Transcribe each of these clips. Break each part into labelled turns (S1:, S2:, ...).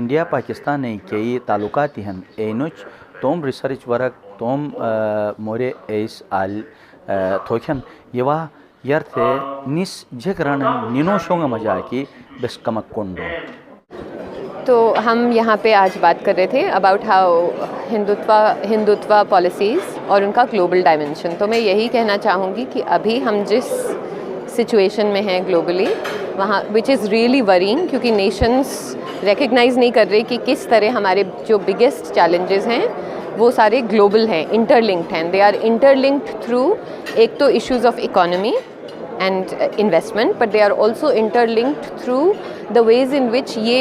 S1: India Pakistan कई तालुकात हन एनुच तोम research work तोम मोरे S आल थोखन यवा यर्थे निस जगरण निनो शोंग मजा की बस कमक कोंडो।
S2: तो हम यहाँ पे आज बात कर रहे थे अबाउट हाउ हिंदुत्वा पॉलिसीज़ और उनका ग्लोबल डायमेंशन। तो मैं यही कहना चाहूँगी कि अभी हम जिस सिचुएशन में हैं ग्लोबली वहाँ विच इज़ रियली वरीइंग, क्योंकि नेशंस रिकग्नाइज़ नहीं कर रहे कि किस तरह हमारे जो बिगेस्ट चैलेंजेस हैं वो सारे ग्लोबल हैं, इंटरलिंक्ड हैं। दे आर इंटरलिंक्ड थ्रू एक तो issues of economy and investment, but they are also interlinked through the ways in which ये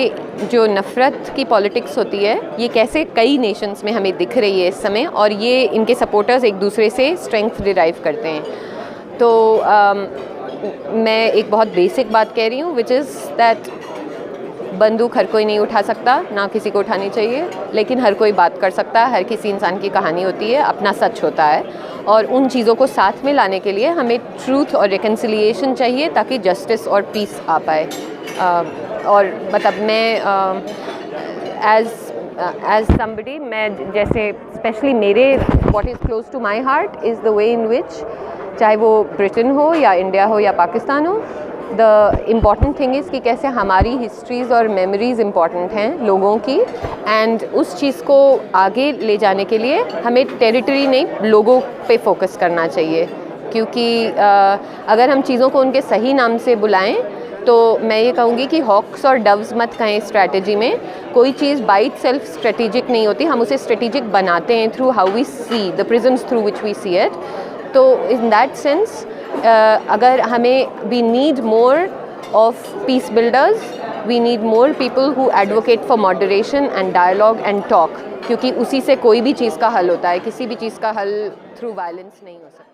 S2: जो नफ़रत की पॉलिटिक्स होती है ये कैसे कई नेशंस में हमें दिख रही है इस समय, और ये इनके सपोर्टर्स एक दूसरे से स्ट्रेंथ डिराइव करते हैं। तो मैं एक बहुत बेसिक बात कह रही हूँ, विच इज़ दैट बंदूक हर कोई नहीं उठा सकता, ना किसी को उठानी चाहिए, लेकिन हर कोई बात कर सकता है। हर किसी इंसान की कहानी होती है, अपना सच होता है, और उन चीज़ों को साथ में लाने के लिए हमें ट्रूथ और रिकन्सिलिएशन चाहिए ताकि जस्टिस और पीस आ पाए। और मतलब मैं एज समबडी, मैं जैसे स्पेशली मेरे what is close to my heart is the way in which, चाहे वो ब्रिटेन हो या इंडिया हो या पाकिस्तान हो, द इम्पॉर्टेंट थिंग इज़ कि कैसे हमारी हिस्ट्रीज़ और मेमोरीज़ इम्पॉर्टेंट हैं लोगों की, एंड उस चीज़ को आगे ले जाने के लिए हमें टेरिटरी नहीं लोगों पे फोकस करना चाहिए। क्योंकि अगर हम चीज़ों को उनके सही नाम से बुलाएं तो मैं ये कहूँगी कि हॉक्स और डव्स मत कहें स्ट्रैटेजी में। कोई चीज़ बाई इटसेल्फ स्ट्रेटेजिक नहीं होती, हम उसे स्ट्रेटेजिक बनाते हैं through how we see the prisms through which we see it. तो इन दैट सेंस अगर हमें we need more of peace builders, we need more people who advocate for moderation and dialogue and talk, क्योंकि उसी से कोई भी चीज़ का हल होता है। किसी भी चीज़ का हल थ्रू वायलेंस नहीं हो सकता।